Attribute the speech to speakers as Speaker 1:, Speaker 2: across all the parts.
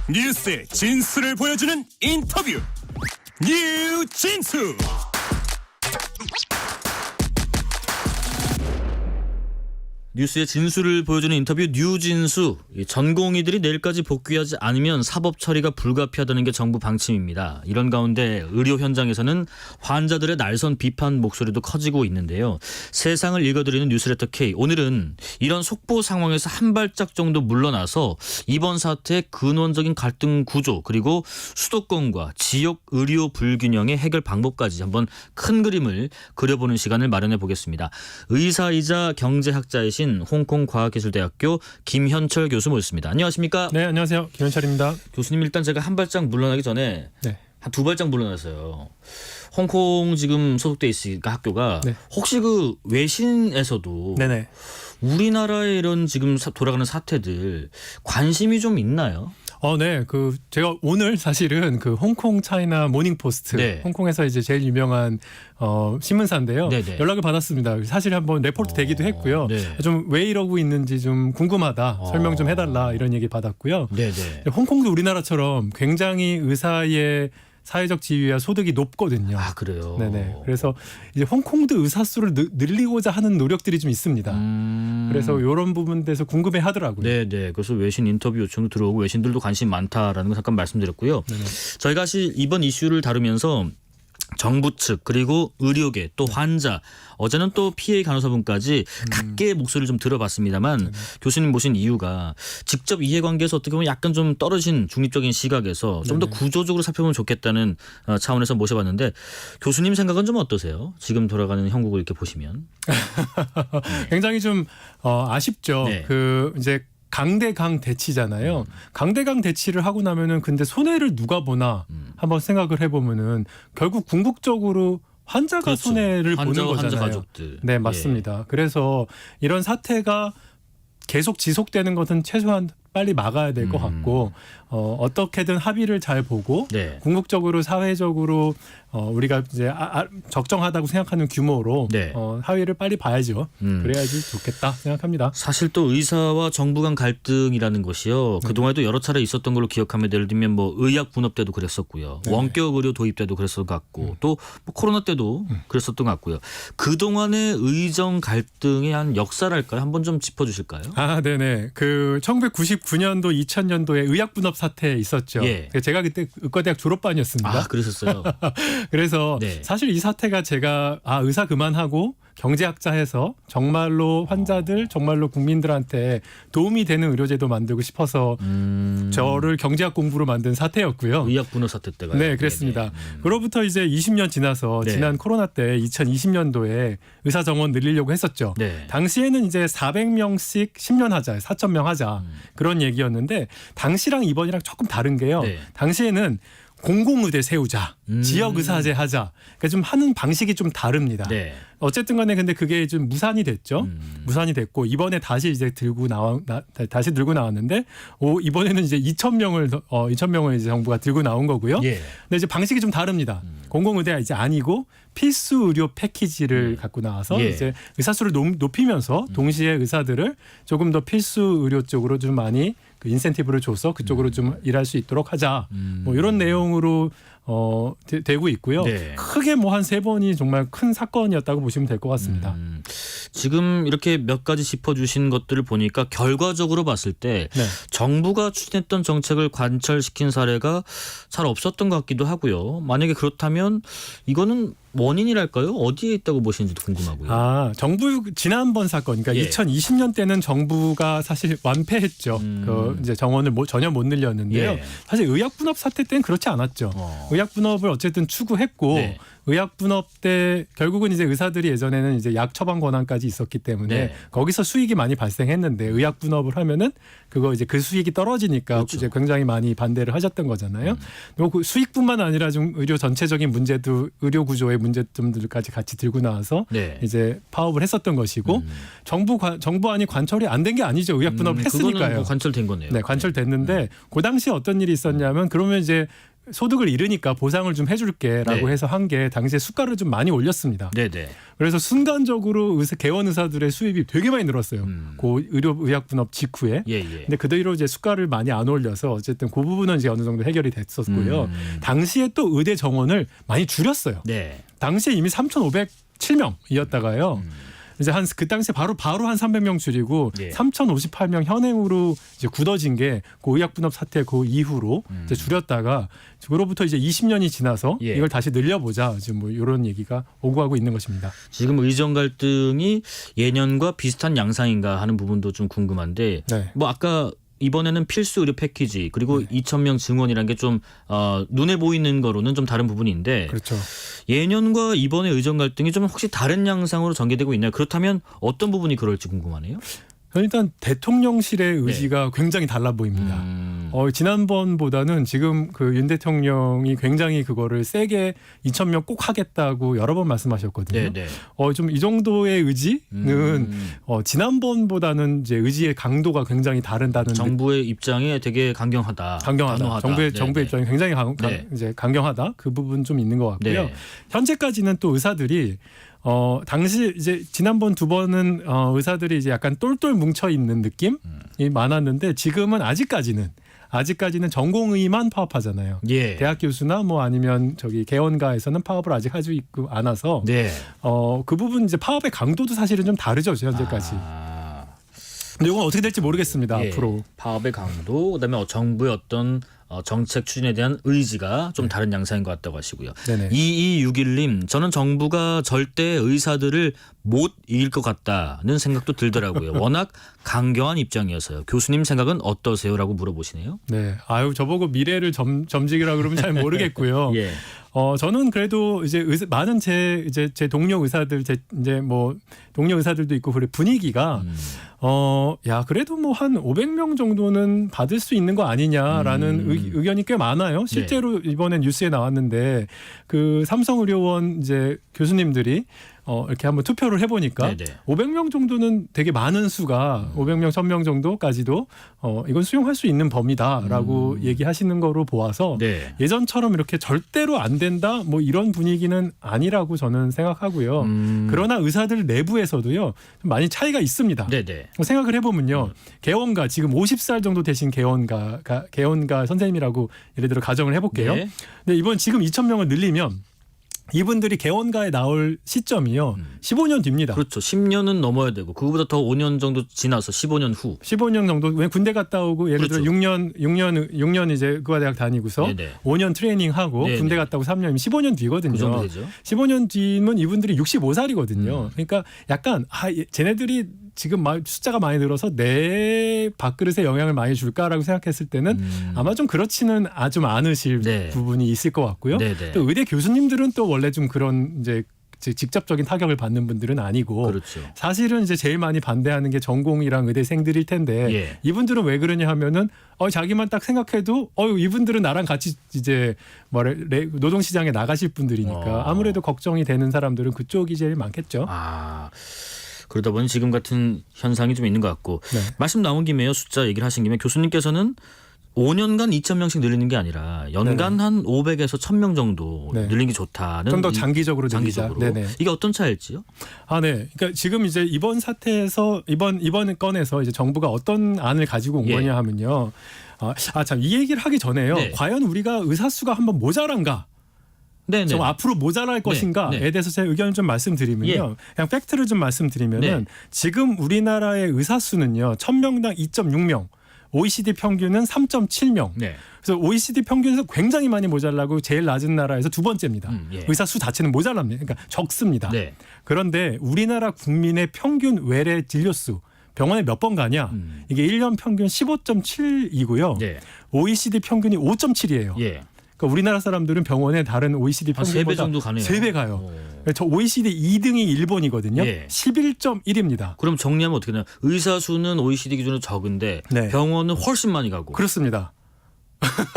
Speaker 1: 뉴스의 진수를 보여주는 인터뷰 뉴진수.
Speaker 2: 뉴스의 진수를 보여주는 인터뷰 뉴진수. 전공의들이 내일까지 복귀하지 않으면 사법 처리가 불가피하다는 게 정부 방침입니다. 이런 가운데 의료 현장에서는 환자들의 날선 비판 목소리도 커지고 있는데요. 세상을 읽어드리는 뉴스레터 K. 오늘은 이런 속보 상황에서 한 발짝 정도 물러나서 이번 사태의 근원적인 갈등 구조 그리고 수도권과 지역 의료 불균형의 해결 방법까지 한번 큰 그림을 그려보는 시간을 마련해 보겠습니다. 의사이자 경제학자이신 홍콩 과학기술대학교 김현철 교수 모셨습니다. 안녕하십니까?
Speaker 3: 네, 안녕하세요. 김현철입니다.
Speaker 2: 교수님, 일단 제가 한 발짝 물러나기 전에 한 두 발짝 물러났어요. 홍콩 지금 소속돼 있으니까 학교가 혹시 그 외신에서도 우리나라의 이런 지금 돌아가는 사태들 관심이 좀 있나요?
Speaker 3: 네. 제가 오늘 사실은 홍콩 차이나 모닝 포스트, 홍콩에서 이제 제일 유명한 신문사인데요. 연락을 받았습니다. 사실 한번 레포트 되기도 했고요. 좀 왜 이러고 있는지 좀 궁금하다. 설명 좀 해달라 이런 얘기 받았고요. 홍콩도 우리나라처럼 굉장히 의사의 사회적 지위와 소득이 높거든요.
Speaker 2: 아, 그래요?
Speaker 3: 네네. 그래서 이제 홍콩도 의사 수를 늘리고자 하는 노력들이 좀 있습니다. 그래서 이런 부분에서 궁금해 하더라고요.
Speaker 2: 네네. 그래서 외신 인터뷰 요청도 들어오고 외신들도 관심 많다라는 거 잠깐 말씀드렸고요. 저희가 사실 이번 이슈를 다루면서 정부 측 그리고 의료계 또 환자 어제는 또 피해 간호사분까지 각계의 목소리를 좀 들어봤습니다만 교수님 모신 이유가 직접 이해관계에서 어떻게 보면 약간 좀 떨어진 중립적인 시각에서 좀 더 구조적으로 살펴보면 좋겠다는 차원에서 모셔봤는데 교수님 생각은 좀 어떠세요? 지금 돌아가는 형국을 이렇게 보시면.
Speaker 3: 굉장히 좀 아쉽죠. 이제 강대강 대치잖아요. 강대강 대치를 하고 나면은 근데 손해를 누가 보나 한번 생각을 해보면은 결국 궁극적으로 환자가 손해를 보는 거잖아요.
Speaker 2: 환자 가족들.
Speaker 3: 네, 맞습니다. 그래서 이런 사태가 계속 지속되는 것은 최소한 빨리 막아야 될 것 같고 어떻게든 합의를 잘 보고 궁극적으로 사회적으로 우리가 이제 적정하다고 생각하는 규모로 합의를 빨리 봐야죠. 그래야지 좋겠다 생각합니다.
Speaker 2: 사실 또 의사와 정부 간 갈등이라는 것이요. 그동안에도 여러 차례 있었던 걸로 기억하면 예를 들면 뭐 의약 분업 때도 그랬었고요. 원격 의료 도입 때도 그랬었던 것 같고 또 뭐 코로나 때도 그랬었던 것 같고요. 그동안의 의정 갈등의 한 역사랄까요? 한번 좀 짚어주실까요?
Speaker 3: 네네. 1999년도 2000년도에 의약 분업 사태 있었죠. 제가 그때 의과대학 졸업반이었습니다.
Speaker 2: 아, 그러셨어요?
Speaker 3: 그래서 사실 이 사태가 제가 의사 그만하고 경제학자 해서 정말로 환자들 정말로 국민들한테 도움이 되는 의료제도 만들고 싶어서 저를 경제학 공부로 만든 사태였고요.
Speaker 2: 의약 분업 사태 때가.
Speaker 3: 네, 그랬습니다. 그로부터 이제 20년 지나서 지난 코로나 때 2020년도에 의사 정원 늘리려고 했었죠. 당시에는 이제 400명씩 10년 하자, 4,000명 하자 그런 얘기였는데 당시랑 이번이랑 조금 다른 게요. 당시에는 공공의대 세우자, 지역의사제 하자. 그러니까 좀 하는 방식이 좀 다릅니다. 어쨌든 간에 근데 그게 좀 무산이 됐죠. 무산이 됐고 이번에 다시 이제 들고 나왔는데 이번에는 이제 2,000명을 이제 정부가 들고 나온 거고요. 근데 이제 방식이 좀 다릅니다. 공공의대가 이제 아니고 필수 의료 패키지를 갖고 나와서 이제 의사 수를 높이면서 동시에 의사들을 조금 더 필수 의료 쪽으로 좀 많이 인센티브를 줘서 그쪽으로 좀 일할 수 있도록 하자. 뭐 이런 내용으로 되고 있고요. 크게 뭐 한 3번이 정말 큰 사건이었다고 보시면 될 것 같습니다.
Speaker 2: 지금 이렇게 몇 가지 짚어주신 것들을 보니까 결과적으로 봤을 때 정부가 추진했던 정책을 관철시킨 사례가 잘 없었던 것 같기도 하고요. 만약에 그렇다면 이거는 원인이랄까요? 어디에 있다고 보시는지도 궁금하고요.
Speaker 3: 정부 지난번 사건, 그러니까 2020년 때는 정부가 사실 완패했죠. 이제 정원을 전혀 못 늘렸는데요. 사실 의약 분업 사태 때는 그렇지 않았죠. 의약 분업을 어쨌든 추구했고 의약 분업 때 결국은 이제 의사들이 예전에는 이제 약 처방 권한까지 있었기 때문에 거기서 수익이 많이 발생했는데 의약 분업을 하면은 그거 이제 그 수익이 떨어지니까 이제 굉장히 많이 반대를 하셨던 거잖아요. 그리고 그 수익뿐만 아니라 좀 의료 전체적인 문제도 의료 구조의 문제점들까지 같이 들고 나와서 이제 파업을 했었던 것이고 정부안이 관철이 안 된 게 아니죠. 의약 분업을 했으니까요.
Speaker 2: 뭐 관철된 거네요.
Speaker 3: 관철됐는데 그 당시에 어떤 일이 있었냐면 그러면 이제 소득을 잃으니까 보상을 좀 해줄게라고
Speaker 2: 네.
Speaker 3: 해서 한 게 당시에 수가를 좀 많이 올렸습니다.
Speaker 2: 네네.
Speaker 3: 그래서 순간적으로 개원 의사들의 수입이 되게 많이 늘었어요. 그 의약분업 직후에.
Speaker 2: 예.
Speaker 3: 근데 그 뒤로 이제 수가를 많이 안 올려서 어쨌든 그 부분은 이제 어느 정도 해결이 됐었고요. 당시에 또 의대 정원을 많이 줄였어요.
Speaker 2: 네.
Speaker 3: 당시에 이미 3,507명이었다가요. 이제 그 당시에 바로 한 300명 줄이고
Speaker 2: 예.
Speaker 3: 3,058명 현행으로 이제 굳어진 게 그 의약분업 사태 그 이후로 이제 줄였다가 그로부터 이제 20년이 지나서
Speaker 2: 예.
Speaker 3: 이걸 다시 늘려보자 지금 뭐 이런 얘기가 오고 가고 있는 것입니다.
Speaker 2: 지금 의정 갈등이 예년과 비슷한 양상인가 하는 부분도 좀 궁금한데
Speaker 3: 네.
Speaker 2: 뭐 아까 이번에는 필수 의료 패키지 그리고 2,000명 증원이라는 게 좀 눈에 보이는 거로는 좀 다른 부분인데
Speaker 3: 그렇죠.
Speaker 2: 예년과 이번의 의정 갈등이 좀 혹시 다른 양상으로 전개되고 있나요? 그렇다면 어떤 부분이 그럴지 궁금하네요.
Speaker 3: 일단 대통령실의 의지가 굉장히 달라 보입니다. 지난번보다는 지금 그 윤 대통령이 굉장히 그거를 세게 2,000명 꼭 하겠다고 여러 번 말씀하셨거든요.
Speaker 2: 네네.
Speaker 3: 좀 이 정도의 의지는 지난번보다는 이제 의지의 강도가 굉장히 다르다는
Speaker 2: 정부의 입장에 되게 강경하다. 단호하다.
Speaker 3: 정부의
Speaker 2: 네네.
Speaker 3: 입장이 굉장히
Speaker 2: 네.
Speaker 3: 이제 강경하다. 그 부분 좀 있는 것 같고요.
Speaker 2: 네.
Speaker 3: 현재까지는 또 의사들이 당시 이제 지난번 두 번은 의사들이 이제 약간 똘똘 뭉쳐 있는 느낌이 많았는데 지금은 아직까지는 전공의만 파업하잖아요.
Speaker 2: 예.
Speaker 3: 대학 교수나 뭐 아니면 저기 개원가에서는 파업을 아직 하지 있고 않아서
Speaker 2: 네.
Speaker 3: 그 부분 이제 파업의 강도도 사실은 좀 다르죠 현재까지. 근데 이건 어떻게 될지 모르겠습니다.
Speaker 2: 예.
Speaker 3: 앞으로.
Speaker 2: 파업의 강도, 그다음에 정부의 어떤 정책 추진에 대한 의지가 좀 다른 양상인 것 같다고 하시고요.
Speaker 3: 네네.
Speaker 2: 2261님, 저는 정부가 절대 의사들을 못 이길 것 같다는 생각도 들더라고요. 워낙 강경한 입장이어서요. 교수님 생각은 어떠세요라고 물어보시네요.
Speaker 3: 네. 아유 저보고 미래를 점지기라 그러면 잘 모르겠고요.
Speaker 2: 예.
Speaker 3: 저는 그래도 이제 많은 제 동료 의사들 이제 뭐 동료 의사들도 있고 그래 분위기가 그래도 뭐 한 500명 정도는 받을 수 있는 거 아니냐라는 의견이 꽤 많아요. 실제로 이번에 뉴스에 나왔는데 그 삼성의료원 이제 교수님들이 이렇게 한번 투표를 해보니까
Speaker 2: 네네.
Speaker 3: 500명 정도는 되게 많은 수가 500명, 1000명 정도까지도 이건 수용할 수 있는 범위다라고 얘기하시는 거로 보아서
Speaker 2: 네.
Speaker 3: 예전처럼 이렇게 절대로 안 된다 뭐 이런 분위기는 아니라고 저는 생각하고요. 그러나 의사들 내부에서도요 좀 많이 차이가 있습니다.
Speaker 2: 네네.
Speaker 3: 생각을 해보면요. 개원가 지금 50살 정도 되신 개원가 선생님이라고 예를 들어 가정을 해볼게요.
Speaker 2: 네.
Speaker 3: 근데 이번 지금 2,000명을 늘리면 이분들이 개원가에 나올 시점이요. 15년 뒤입니다.
Speaker 2: 그렇죠. 10년은 넘어야 되고 그거보다 더 5년 정도 지나서 15년 후.
Speaker 3: 15년 정도 왜 군대 갔다 오고 예를
Speaker 2: 그렇죠.
Speaker 3: 들어 6년 이제 의과대학 다니고서
Speaker 2: 네네.
Speaker 3: 5년 트레이닝하고
Speaker 2: 네네.
Speaker 3: 군대 갔다 오고 3년이면 15년 뒤거든요.
Speaker 2: 그 정도 되죠.
Speaker 3: 15년 뒤면 이분들이 65살이거든요. 그러니까 약간 쟤네들이 지금 숫자가 많이 늘어서 내 밥그릇에 영향을 많이 줄까라고 생각했을 때는 아마 좀 그렇지는 좀 않으실
Speaker 2: 네.
Speaker 3: 부분이 있을 것 같고요.
Speaker 2: 네네.
Speaker 3: 또 의대 교수님들은 또 원래 좀 그런 이제 직접적인 타격을 받는 분들은 아니고
Speaker 2: 그렇죠.
Speaker 3: 사실은 이제 제일 많이 반대하는 게 전공이랑 의대생들일 텐데
Speaker 2: 예.
Speaker 3: 이분들은 왜 그러냐 하면은 자기만 딱 생각해도 이분들은 나랑 같이 이제 노동시장에 나가실 분들이니까 아무래도 걱정이 되는 사람들은 그쪽이 제일 많겠죠.
Speaker 2: 그러다 보니 지금 같은 현상이 좀 있는 것 같고
Speaker 3: 네.
Speaker 2: 말씀 나온 김에요. 숫자 얘기를 하신 김에 교수님께서는 5년간 2,000명씩 늘리는 게 아니라 연간 한 500에서 1,000명 정도
Speaker 3: 네.
Speaker 2: 늘리는 게 좋다는
Speaker 3: 좀 더 장기적으로 늘리자. 네네.
Speaker 2: 이게 어떤 차일지요?
Speaker 3: 네. 그러니까 지금 이제 이번 사태에서 이번 건에서 이제 정부가 어떤 안을 가지고 온
Speaker 2: 예.
Speaker 3: 거냐 하면요. 참 이 얘기를 하기 전에요.
Speaker 2: 네.
Speaker 3: 과연 우리가 의사 수가 한번 모자란가?
Speaker 2: 네네.
Speaker 3: 좀 앞으로 모자랄 것인가에
Speaker 2: 네.
Speaker 3: 대해서 제 의견을 좀 말씀드리면요. 그냥 팩트를 좀 말씀드리면은
Speaker 2: 네.
Speaker 3: 지금 우리나라의 의사 수는요. 1,000명당 2.6명. OECD 평균은 3.7명.
Speaker 2: 네.
Speaker 3: 그래서 OECD 평균에서 굉장히 많이 모자라고 제일 낮은 나라에서 두 번째입니다.
Speaker 2: 예.
Speaker 3: 의사 수 자체는 모자랍니다. 그러니까 적습니다.
Speaker 2: 네.
Speaker 3: 그런데 우리나라 국민의 평균 외래 진료수 병원에 몇 번 가냐? 이게 1년 평균 15.7이고요.
Speaker 2: 네.
Speaker 3: OECD 평균이 5.7이에요.
Speaker 2: 예.
Speaker 3: 그러니까 우리나라 사람들은 병원에 다른 OECD
Speaker 2: 한
Speaker 3: 평균보다
Speaker 2: 3배 정도 가네요.
Speaker 3: 3배 가요. 저 OECD 2등이 일본이거든요.
Speaker 2: 예.
Speaker 3: 11.1입니다.
Speaker 2: 그럼 정리하면 어떻게 되나요? 의사 수는 OECD 기준으로 적은데
Speaker 3: 네.
Speaker 2: 병원은 훨씬 많이 가고.
Speaker 3: 그렇습니다.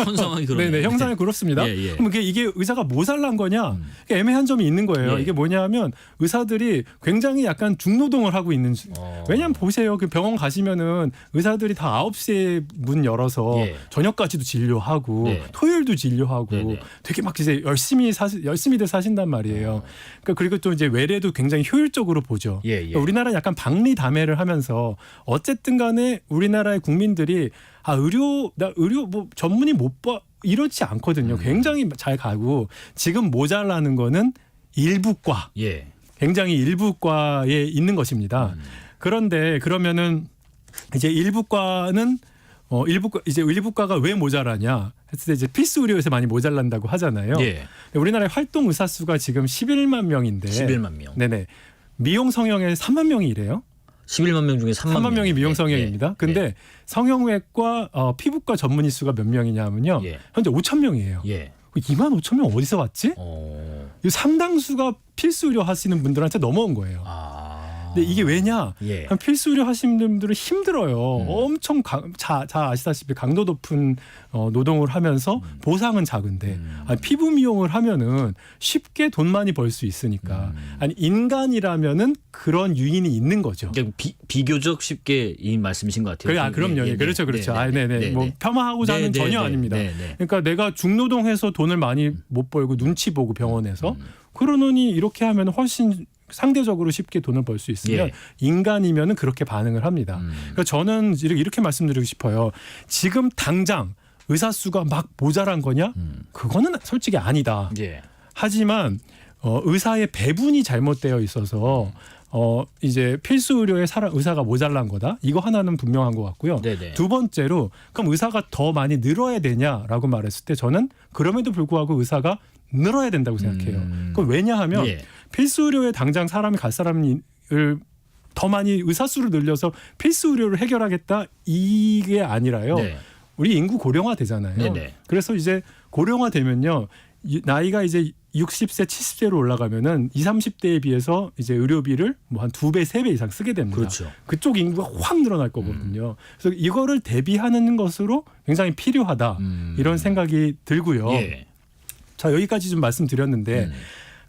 Speaker 2: 현 상황이 그러네요.
Speaker 3: 네네, 형상이 그렇습니다.
Speaker 2: 예, 예.
Speaker 3: 그럼 이게 의사가 모자란 거냐? 애매한 점이 있는 거예요.
Speaker 2: 예.
Speaker 3: 이게 뭐냐면 의사들이 굉장히 약간 중노동을 하고 있는. 왜냐하면 보세요. 그 병원 가시면은 의사들이 다 9시에 문 열어서
Speaker 2: 예.
Speaker 3: 저녁까지도 진료하고
Speaker 2: 네.
Speaker 3: 토요일도 진료하고
Speaker 2: 네네.
Speaker 3: 되게 막 이제 열심히들 사신단 말이에요. 그러니까 그리고 또 이제 외래도 굉장히 효율적으로 보죠.
Speaker 2: 예, 예.
Speaker 3: 그러니까 우리나라 약간 박리담회를 하면서 어쨌든 간에 우리나라의 국민들이 의료 뭐 전문의 못 봐 이렇지 않거든요. 굉장히 잘 가고 지금 모자라는 거는 일부과
Speaker 2: 예.
Speaker 3: 굉장히 일부과에 있는 것입니다. 그런데 그러면은 이제 일부과는 일부과가 왜 모자라냐 했을 때 이제 필수 의료에서 많이 모자란다고 하잖아요.
Speaker 2: 예.
Speaker 3: 우리나라의 활동 의사 수가 지금 11만 명인데
Speaker 2: 11만 명.
Speaker 3: 네네. 미용 성형에 3만 명이 이래요.
Speaker 2: 11만 명 중에 3만
Speaker 3: 명이 미용 성형입니다.
Speaker 2: 예.
Speaker 3: 근데 성형외과 피부과 전문의 수가 몇 명이냐면요.
Speaker 2: 예.
Speaker 3: 현재 5천 명이에요.
Speaker 2: 예.
Speaker 3: 2만 5천 명 어디서 왔지? 이 상당수가 필수 의료 하시는 분들한테 넘어온 거예요. 근데 이게 왜냐?
Speaker 2: 예.
Speaker 3: 필수 의료 하시는 분들은 힘들어요. 엄청 잘 아시다시피 강도 높은 노동을 하면서 보상은 작은데 피부 미용을 하면은 쉽게 돈 많이 벌 수 있으니까 아니 인간이라면은 그런 유인이 있는 거죠.
Speaker 2: 그러니까 비교적 쉽게 이 말씀이신 것 같아요.
Speaker 3: 그럼요.
Speaker 2: 예,
Speaker 3: 그렇죠.
Speaker 2: 네,
Speaker 3: 뭐 폄하하고자 하는 전혀 아닙니다. 그러니까 내가 중노동해서 돈을 많이 못 벌고 눈치 보고 병원에서 그러느니 이렇게 하면 훨씬 상대적으로 쉽게 돈을 벌 수 있으면
Speaker 2: 예.
Speaker 3: 인간이면은 그렇게 반응을 합니다. 그래서 저는 이렇게 말씀드리고 싶어요. 지금 당장 의사 수가 막 모자란 거냐? 그거는 솔직히 아니다.
Speaker 2: 예.
Speaker 3: 하지만 의사의 배분이 잘못되어 있어서 이제 필수 의료에 의사가 모자란 거다. 이거 하나는 분명한 것 같고요.
Speaker 2: 네네.
Speaker 3: 두 번째로 그럼 의사가 더 많이 늘어야 되냐라고 말했을 때 저는 그럼에도 불구하고 의사가 늘어야 된다고 생각해요. 그건 왜냐하면
Speaker 2: 예.
Speaker 3: 필수 의료에 당장 사람이 갈 사람을 더 많이 의사 수를 늘려서 필수 의료를 해결하겠다 이게 아니라요.
Speaker 2: 네.
Speaker 3: 우리 인구 고령화 되잖아요.
Speaker 2: 네네.
Speaker 3: 그래서 이제 고령화 되면요. 나이가 이제 60세, 70세로 올라가면은 20, 30대에 비해서 이제 의료비를 뭐 한 2배, 3배 이상 쓰게 됩니다.
Speaker 2: 그렇죠.
Speaker 3: 그쪽 인구가 확 늘어날 거거든요. 그래서 이거를 대비하는 것으로 굉장히 필요하다. 이런 생각이 들고요.
Speaker 2: 예.
Speaker 3: 자, 여기까지 좀 말씀드렸는데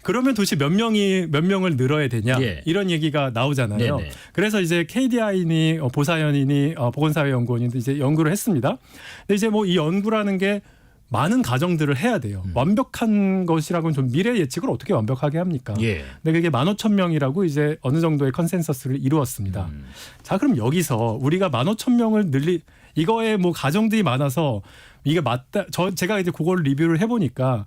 Speaker 3: 그러면 도대체 몇 명을 늘어야 되냐
Speaker 2: 예.
Speaker 3: 이런 얘기가 나오잖아요.
Speaker 2: 네네.
Speaker 3: 그래서 이제 KDI니 보사연이니 보건사회연구원이 이제 연구를 했습니다. 근데 이제 뭐 이 연구라는 게 많은 가정들을 해야 돼요. 완벽한 것이라고는 좀 미래 예측을 어떻게 완벽하게 합니까?
Speaker 2: 예.
Speaker 3: 근데 그게 15,000명이라고 이제 어느 정도의 컨센서스를 이루었습니다. 자, 그럼 여기서 우리가 15,000명을 이거에 뭐 가정들이 많아서 이게 맞다. 제가 이제 그걸 리뷰를 해보니까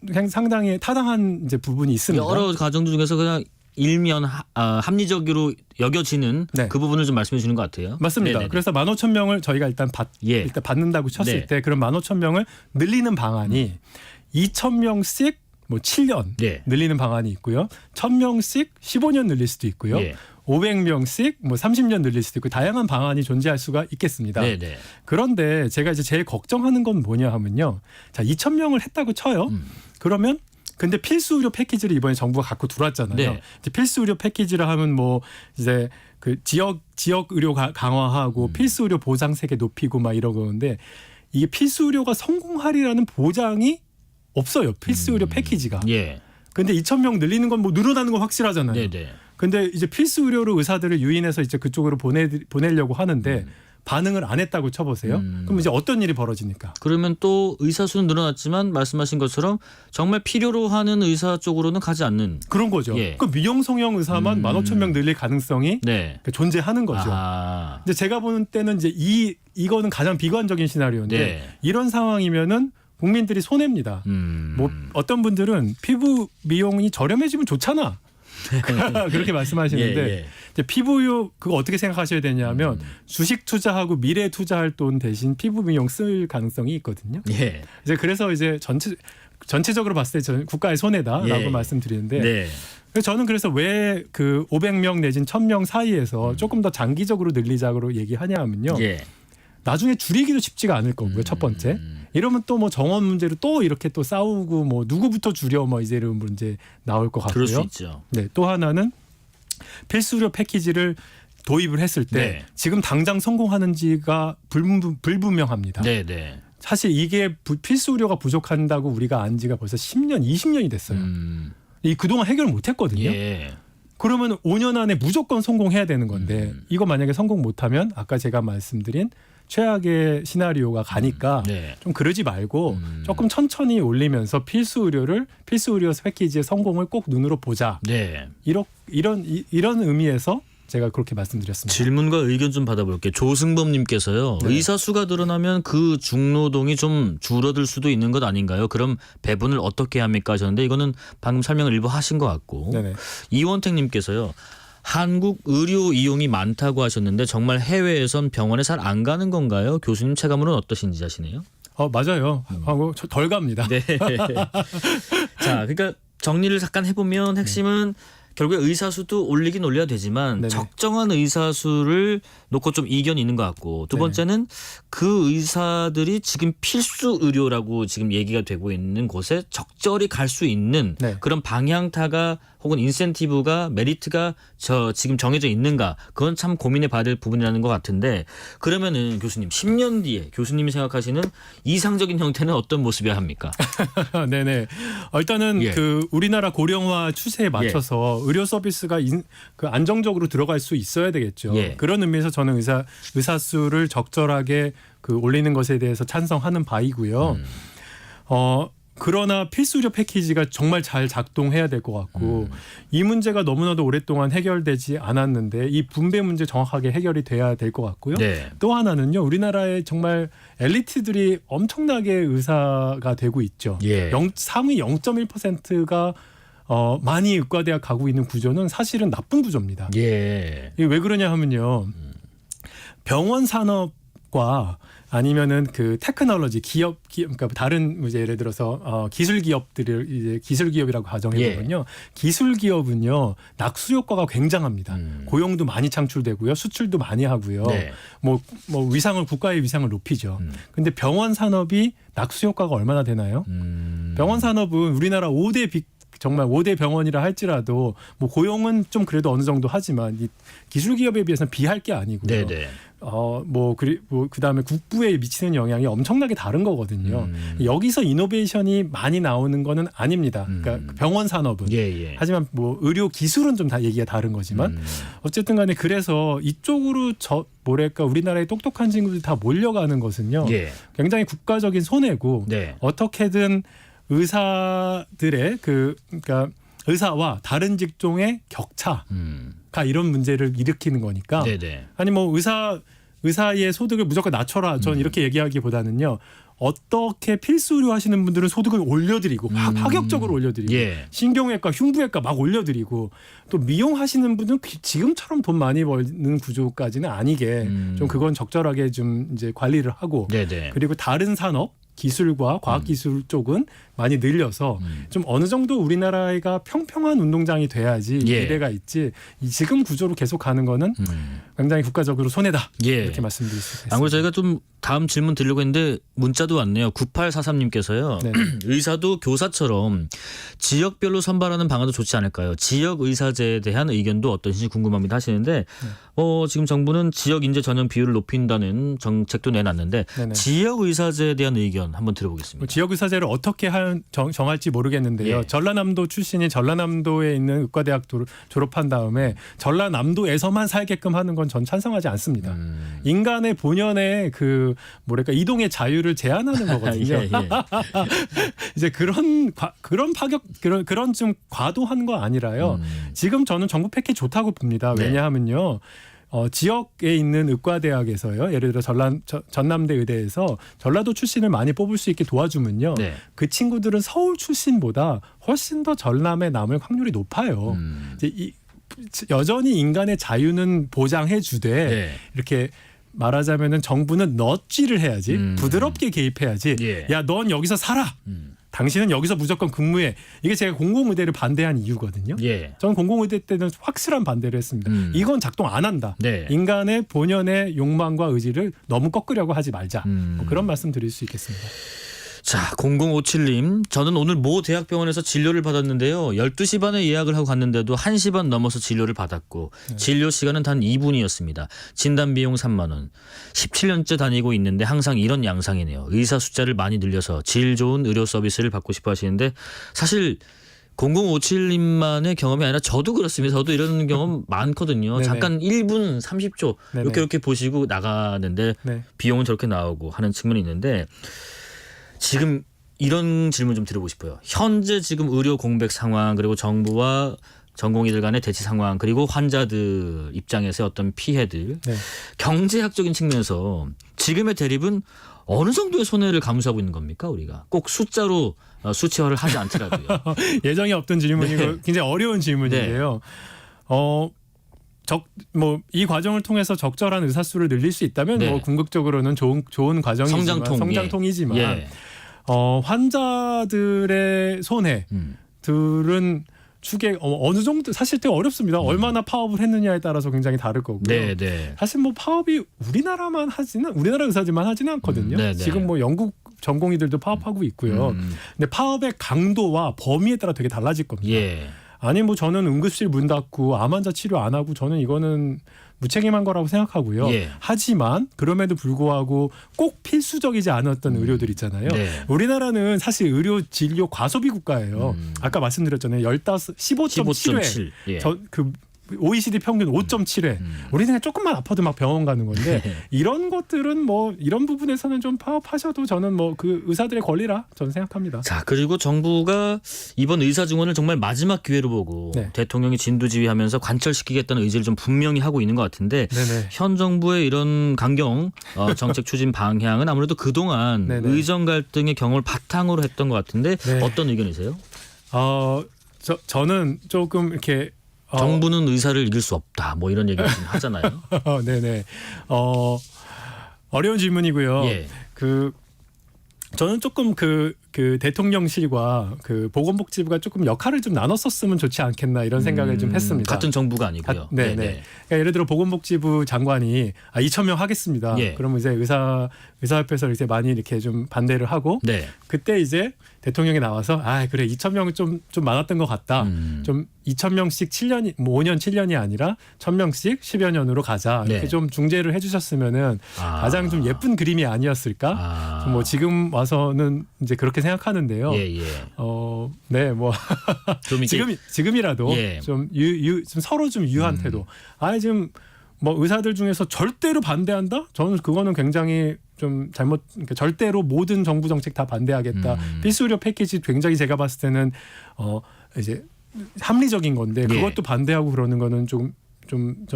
Speaker 3: 그냥 상당히 타당한 이제 부분이 있습니다.
Speaker 2: 여러 가정들 중에서 그냥 일면 합리적으로 여겨지는
Speaker 3: 네.
Speaker 2: 그 부분을 좀 말씀해 주는 것 같아요.
Speaker 3: 맞습니다.
Speaker 2: 네네네.
Speaker 3: 그래서 15,000명을 저희가 일단 받는다고 쳤을
Speaker 2: 네.
Speaker 3: 때 그럼 15,000명을 늘리는 방안이 2,000명씩 뭐 7년
Speaker 2: 네.
Speaker 3: 늘리는 방안이 있고요. 1,000명씩 15년 늘릴 수도 있고요.
Speaker 2: 예.
Speaker 3: 500명씩 뭐 30년 늘릴 수도 있고 다양한 방안이 존재할 수가 있겠습니다.
Speaker 2: 네네.
Speaker 3: 그런데 제가 이제 제일 걱정하는 건 뭐냐 하면요. 자, 2,000명을 했다고 쳐요. 그러면 근데 필수 의료 패키지를 이번에 정부가 갖고 들어왔잖아요.
Speaker 2: 네.
Speaker 3: 이제 필수 의료 패키지를 하면 뭐 이제 그 지역 의료 강화하고 필수 의료 보장 세계 높이고 막 이러는데 이게 필수 의료가 성공하리라는 보장이 없어요. 필수 의료 패키지가.
Speaker 2: 예.
Speaker 3: 근데 2,000명 늘리는 건 뭐 늘어나는 건 확실하잖아요.
Speaker 2: 네네.
Speaker 3: 근데 이제 필수 의료로 의사들을 유인해서 이제 그쪽으로 보내려고 하는데 반응을 안 했다고 쳐보세요. 그럼 이제 어떤 일이 벌어집니까?
Speaker 2: 그러면 또 의사 수는 늘어났지만 말씀하신 것처럼 정말 필요로 하는 의사 쪽으로는 가지 않는
Speaker 3: 그런 거죠.
Speaker 2: 예.
Speaker 3: 그 미용 성형 의사만 15,000명 늘릴 가능성이
Speaker 2: 네.
Speaker 3: 존재하는 거죠.
Speaker 2: 아하.
Speaker 3: 근데 제가 보는 때는 이제 이거는 가장 비관적인 시나리오인데
Speaker 2: 네.
Speaker 3: 이런 상황이면은 국민들이 손해입니다. 뭐 어떤 분들은 피부 미용이 저렴해지면 좋잖아. 그렇게 말씀하시는데
Speaker 2: 예, 예.
Speaker 3: 이제 피부요 그거 어떻게 생각하셔야 되냐면 주식 투자하고 미래 투자할 돈 대신 피부 미용 쓸 가능성이 있거든요.
Speaker 2: 예.
Speaker 3: 이제 그래서 이제 전체적으로 봤을 때 저는 국가의 손해다라고
Speaker 2: 예.
Speaker 3: 말씀드리는데
Speaker 2: 네.
Speaker 3: 저는 그래서 왜 그 500명 내진 1,000명 사이에서 조금 더 장기적으로 늘리자고 얘기하냐 하면요.
Speaker 2: 예.
Speaker 3: 나중에 줄이기도 쉽지가 않을 거고요. 첫 번째. 이러면 또 뭐 정원 문제로 또 이렇게 또 싸우고 뭐 누구부터 줄여 뭐 이제 이런 문제 나올 것 같고요.
Speaker 2: 그럴 수 있죠.
Speaker 3: 네, 또 하나는 필수료 패키지를 도입을 했을 때
Speaker 2: 네.
Speaker 3: 지금 당장 성공하는지가 불분명합니다.
Speaker 2: 네네.
Speaker 3: 사실 이게 필수 의료가 부족한다고 우리가 안 지가 벌써 10년, 20년이 됐어요. 이 그동안 해결을 못했거든요.
Speaker 2: 예.
Speaker 3: 그러면 5년 안에 무조건 성공해야 되는 건데 이거 만약에 성공 못하면 아까 제가 말씀드린 최악의 시나리오가 가니까
Speaker 2: 네.
Speaker 3: 좀 그러지 말고 조금 천천히 올리면서 필수 의료 패키지의 성공을 꼭 눈으로 보자.
Speaker 2: 네.
Speaker 3: 이런 의미에서 제가 그렇게 말씀드렸습니다.
Speaker 2: 질문과 의견 좀 받아볼게요. 조승범님께서요.
Speaker 3: 네.
Speaker 2: 의사 수가 늘어나면 그 중노동이 좀 줄어들 수도 있는 것 아닌가요? 그럼 배분을 어떻게 합니까? 하셨는데 이거는 방금 설명을 일부 하신 것 같고.
Speaker 3: 네네.
Speaker 2: 이원택님께서요. 한국 의료 이용이 많다고 하셨는데 정말 해외에선 병원에 잘 안 가는 건가요? 교수님 체감으로는 어떠신지 하시네요.
Speaker 3: 맞아요. 하고 덜 갑니다.
Speaker 2: 네. 자, 그러니까 정리를 잠깐 해보면 핵심은 결국에 의사 수도 올리긴 올려야 되지만
Speaker 3: 네네.
Speaker 2: 적정한 의사 수를 놓고 좀 이견이 있는 것 같고 두 번째는 그 의사들이 지금 필수 의료라고 지금 얘기가 되고 있는 곳에 적절히 갈 수 있는
Speaker 3: 네.
Speaker 2: 그런 방향타가 혹은 인센티브가 메리트가 지금 정해져 있는가 그건 참 고민해 봐야 될 부분이라는 것 같은데 그러면은 교수님 10년 뒤에 교수님이 생각하시는 이상적인 형태는 어떤 모습이어야 합니까?
Speaker 3: 네네. 일단은
Speaker 2: 예.
Speaker 3: 그 우리나라 고령화 추세에 맞춰서 의료 서비스가 그 안정적으로 들어갈 수 있어야 되겠죠.
Speaker 2: 예.
Speaker 3: 그런 의미에서 저는 의사 수를 적절하게 그 올리는 것에 대해서 찬성하는 바이고요. 그러나 필수 의료 패키지가 정말 잘 작동해야 될 것 같고 이 문제가 너무나도 오랫동안 해결되지 않았는데 이 분배 문제 정확하게 해결이 돼야 될 것 같고요.
Speaker 2: 네.
Speaker 3: 또 하나는요. 우리나라에 정말 엘리트들이 엄청나게 의사가 되고 있죠.
Speaker 2: 예.
Speaker 3: 상위 0.1%가 많이 의과대학 가고 있는 구조는 사실은 나쁜 구조입니다.
Speaker 2: 예.
Speaker 3: 이게 왜 그러냐 하면요. 병원 산업과 아니면은 그 테크놀로지 기업 그러니까 다른 이제 예를 들어서 기술 기업들을 이제 기술 기업이라고 가정해 보면요. 기술 기업은요. 낙수 효과가 굉장합니다. 고용도 많이 창출되고요. 수출도 많이 하고요.
Speaker 2: 네.
Speaker 3: 뭐 국가의 위상을 높이죠. 근데 병원 산업이 낙수 효과가 얼마나 되나요? 병원 산업은 우리나라 5대 정말 5대 병원이라 할지라도 뭐 고용은 좀 그래도 어느 정도 하지만 이 기술 기업에 비해서는 비할 게 아니고요.
Speaker 2: 네네.
Speaker 3: 그다음에 국부에 미치는 영향이 엄청나게 다른 거거든요. 여기서 이노베이션이 많이 나오는 거는 아닙니다. 그러니까 병원 산업은.
Speaker 2: 예.
Speaker 3: 하지만 뭐 의료 기술은 좀 다 얘기가 다른 거지만 어쨌든 간에 그래서 이쪽으로 우리나라의 똑똑한 친구들이 다 몰려가는 것은요.
Speaker 2: 예.
Speaker 3: 굉장히 국가적인 손해고
Speaker 2: 네.
Speaker 3: 어떻게든 의사들의 그러니까 의사와 다른 직종의 격차가 이런 문제를 일으키는 거니까
Speaker 2: 네네.
Speaker 3: 아니 뭐 의사의 소득을 무조건 낮춰라 저는 이렇게 얘기하기보다는요 어떻게 필수 의료 하시는 분들은 소득을 올려드리고 파격적으로 올려드리고
Speaker 2: 예.
Speaker 3: 신경외과 흉부외과 막 올려드리고 또 미용하시는 분들은 지금처럼 돈 많이 버는 구조까지는 아니게 좀 그건 적절하게 좀 이제 관리를 하고
Speaker 2: 네네.
Speaker 3: 그리고 다른 산업 기술과 과학기술 쪽은 많이 늘려서 좀 어느 정도 우리나라가 평평한 운동장이 돼야지 미래가 있지 지금 구조로 계속 가는 거는 굉장히 국가적으로 손해다 이렇게 말씀드릴 수 있습니다.
Speaker 2: 아무래도 저희가 좀 다음 질문 드리려고 했는데 문자도 왔네요. 9843님께서요. 의사도 교사처럼 지역별로 선발하는 방안도 좋지 않을까요? 지역 의사제에 대한 의견도 어떠신지 궁금합니다 하시는데 지금 정부는 지역 인재 전형 비율을 높인다는 정책도 내놨는데 지역 의사제에 대한 의견 한번 들어보겠습니다.
Speaker 3: 지역 의사제를 어떻게 정할지 모르겠는데요. 전라남도 출신이 전라남도에 있는 의과대학 졸업한 다음에 전라남도에서만 살게끔 하는 건 전 찬성하지 않습니다. 인간의 본연의 이동의 자유를 제한하는 거거든요. 이제 그런 좀 과도한 거 아니라요. 지금 저는 정부 패키지 좋다고 봅니다. 왜냐하면요. 지역에 있는 의과대학에서요. 예를 들어 전남대 의대에서 전라도 출신을 많이 뽑을 수 있게 도와주면요. 그 친구들은 서울 출신보다 훨씬 더 전남에 남을 확률이 높아요. 이제 여전히 인간의 자유는 보장해 주되 이렇게 말하자면은 정부는 넛쥐를 해야지 부드럽게 개입해야지. 야, 넌 여기서 살아. 당신은 여기서 무조건 근무해. 이게 제가 공공의대를 반대한 이유거든요. 저는 공공의대 때는 확실한 반대를 했습니다. 이건 작동 안 한다. 인간의 본연의 욕망과 의지를 너무 꺾으려고 하지 말자. 뭐 그런 말씀 드릴 수 있겠습니다.
Speaker 2: 자, 0057님. 저는 오늘 모 대학병원에서 진료를 받았는데요. 12시 반에 예약을 하고 갔는데도 1시 반 넘어서 진료를 받았고 진료 시간은 단 2분이었습니다. 진단 비용 3만 원. 17년째 다니고 있는데 항상 이런 양상이네요. 의사 숫자를 많이 늘려서 질 좋은 의료 서비스를 받고 싶어 하시는데 사실 0057님만의 경험이 아니라 저도 그렇습니다. 저도 이런 경험 많거든요.
Speaker 3: 네네.
Speaker 2: 잠깐 1분 30초
Speaker 3: 네네.
Speaker 2: 이렇게 보시고 나가는데
Speaker 3: 네.
Speaker 2: 비용은 저렇게 나오고 하는 측면이 있는데 지금 이런 질문 좀 드려보고 싶어요. 현재 지금 의료 공백 상황 그리고 정부와 전공의들 간의 대치 상황 그리고 환자들 입장에서의 어떤 피해들
Speaker 3: 네.
Speaker 2: 경제학적인 측면에서 지금의 대립은 어느 정도의 손해를 감수하고 있는 겁니까 우리가? 꼭 숫자로 수치화를 하지 않더라도요.
Speaker 3: 예정에 없던 질문이고
Speaker 2: 네.
Speaker 3: 굉장히 어려운 질문인데요. 이 과정을 통해서 적절한 의사 수를 늘릴 수 있다면
Speaker 2: 네.
Speaker 3: 뭐 궁극적으로는 좋은 과정이지만 성장통이지만
Speaker 2: 예.
Speaker 3: 환자들의 손해들은 추계 어느 정도 사실 되게 어렵습니다. 얼마나 파업을 했느냐에 따라서 굉장히 다를 거고요.
Speaker 2: 네, 네.
Speaker 3: 사실 뭐 파업이 우리나라 의사들만 하지는 않거든요.
Speaker 2: 네, 네.
Speaker 3: 지금 뭐 영국 전공의들도 파업하고 있고요. 근데 파업의 강도와 범위에 따라 되게 달라질 겁니다.
Speaker 2: 예.
Speaker 3: 아니 뭐 저는 응급실 문 닫고 암 환자 치료 안 하고 저는 이거는 무책임한 거라고 생각하고요.
Speaker 2: 예.
Speaker 3: 하지만 그럼에도 불구하고 꼭 필수적이지 않았던 의료들 있잖아요.
Speaker 2: 네.
Speaker 3: 우리나라는 사실 의료 진료 과소비 국가예요. 아까 말씀드렸잖아요. 15.7회.
Speaker 2: 15.7. 예.
Speaker 3: 그 OECD 평균 5.7회. 우리는 조금만 아파도 막 병원 가는 건데 이런 것들은 뭐 이런 부분에서는 좀 파업하셔도 저는 뭐 그 의사들의 권리라 저는 생각합니다.
Speaker 2: 자, 그리고 정부가 이번 의사 증원을 정말 마지막 기회로 보고
Speaker 3: 네.
Speaker 2: 대통령이 진두지휘하면서 관철시키겠다는 의지를 좀 분명히 하고 있는 것 같은데
Speaker 3: 네네.
Speaker 2: 현 정부의 이런 강경 정책 추진 방향은 아무래도 그동안
Speaker 3: 네네.
Speaker 2: 의정 갈등의 경험을 바탕으로 했던 것 같은데
Speaker 3: 네.
Speaker 2: 어떤 의견이세요?
Speaker 3: 저는 조금 이렇게
Speaker 2: 정부는 의사를 이길 수 없다. 뭐 이런 얘기를 지금 하잖아요.
Speaker 3: 네네. 어려운 질문이고요.
Speaker 2: 예.
Speaker 3: 저는 조금 그 대통령실과 그 보건복지부가 조금 역할을 좀 나눴었으면 좋지 않겠나 이런 생각을 좀 했습니다.
Speaker 2: 같은 정부가 아니고요.
Speaker 3: 네네. 그러니까 예를 들어 보건복지부 장관이 2,000명 하겠습니다.
Speaker 2: 예.
Speaker 3: 그러면 이제 의사협회에서 이제 많이 이렇게 좀 반대를 하고
Speaker 2: 네.
Speaker 3: 그때 이제 대통령이 나와서 그래 2,000명은 좀 많았던 것 같다. 좀 2,000명씩 5년 7년이 아니라 1,000명씩 10여 년으로 가자. 이렇게
Speaker 2: 네.
Speaker 3: 좀 중재를 해주셨으면 가장 좀 예쁜 그림이 아니었을까. 뭐 지금 와서는 이제 그렇게 생각하는데요.
Speaker 2: 예.
Speaker 3: 네, 뭐
Speaker 2: 좀 이렇게
Speaker 3: 지금이라도
Speaker 2: 예.
Speaker 3: 좀 서로 좀 유한 태도. 지금 뭐 의사들 중에서 절대로 반대한다? 저는 그거는 굉장히 좀 그러니까 절대로 모든 정부 정책 다 반대하겠다. 필수 의료 패키지 굉장히 제가 봤을 때는 이제 합리적인 건데 그것도 반대하고 그러는 거는 좀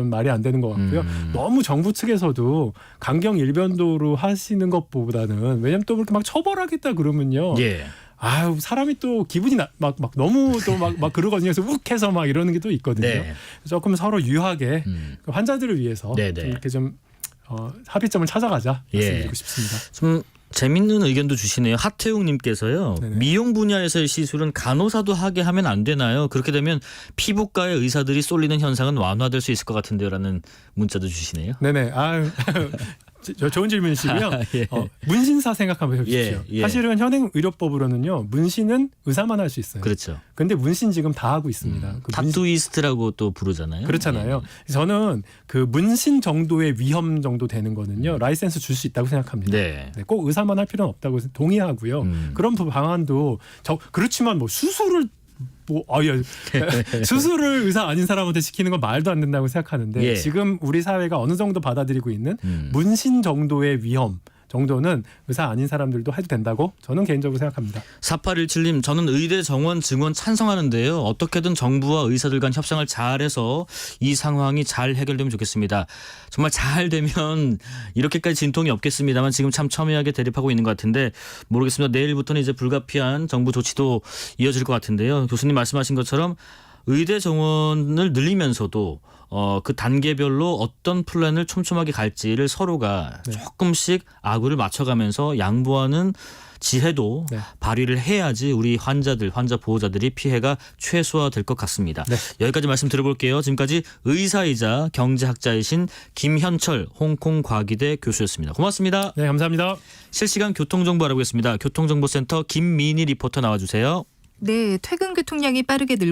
Speaker 3: 말이 안 되는 것 같고요. 너무 정부 측에서도 강경 일변도로 하시는 것보다는 왜냐면 또 그렇게 막 처벌하겠다 그러면요.
Speaker 2: 예.
Speaker 3: 사람이 또 기분이 막 너무 또 막 그러거든요. 그래서 욱해서 막 이러는 게 또 있거든요.
Speaker 2: 네.
Speaker 3: 조금 서로 유하게 환자들을 위해서
Speaker 2: 네네.
Speaker 3: 좀 이렇게 좀 합의점을 찾아가자 말씀드리고 싶습니다.
Speaker 2: 좀 재밌는 의견도 주시네요. 하태웅님께서요.
Speaker 3: 네네.
Speaker 2: 미용 분야에서의 시술은 간호사도 하게 하면 안 되나요? 그렇게 되면 피부과의 의사들이 쏠리는 현상은 완화될 수 있을 것 같은데요라는 문자도 주시네요.
Speaker 3: 네네. 좋은 질문이시고요.
Speaker 2: 예.
Speaker 3: 문신사 생각 한번 해보십시오.
Speaker 2: 예.
Speaker 3: 사실은 현행 의료법으로는요. 문신은 의사만 할 수 있어요.
Speaker 2: 그렇죠.
Speaker 3: 근데 문신 지금 다 하고 있습니다. 그
Speaker 2: 타투이스트라고 또 부르잖아요.
Speaker 3: 그렇잖아요. 저는 그 문신 정도의 위험 정도 되는 거는요. 라이센스 줄 수 있다고 생각합니다.
Speaker 2: 네.
Speaker 3: 꼭 의사만 할 필요는 없다고 동의하고요. 그런 방안도 그렇지만 뭐 수술을 수술을 의사 아닌 사람한테 시키는 건 말도 안 된다고 생각하는데
Speaker 2: 예.
Speaker 3: 지금 우리 사회가 어느 정도 받아들이고 있는 문신 정도의 위험 정도는 의사 아닌 사람들도 해도 된다고 저는 개인적으로 생각합니다.
Speaker 2: 4817님 저는 의대 정원 증원 찬성하는데요. 어떻게든 정부와 의사들 간 협상을 잘해서 이 상황이 잘 해결되면 좋겠습니다. 정말 잘 되면 이렇게까지 진통이 없겠습니다만 지금 참 첨예하게 대립하고 있는 것 같은데 모르겠습니다. 내일부터는 이제 불가피한 정부 조치도 이어질 것 같은데요. 교수님 말씀하신 것처럼 의대 정원을 늘리면서도 그 단계별로 어떤 플랜을 촘촘하게 갈지를 서로가 조금씩 아구를 맞춰가면서 양보하는 지혜도
Speaker 3: 네.
Speaker 2: 발휘를 해야지 우리 환자 보호자들이 피해가 최소화될 것 같습니다.
Speaker 3: 네.
Speaker 2: 여기까지 말씀 들어볼게요. 지금까지 의사이자 경제학자이신 김현철 홍콩과기대 교수였습니다. 고맙습니다.
Speaker 3: 네, 감사합니다.
Speaker 2: 실시간 교통정보 알아보겠습니다. 교통정보센터 김민희 리포터 나와주세요.
Speaker 4: 네, 퇴근 교통량이 빠르게 늘고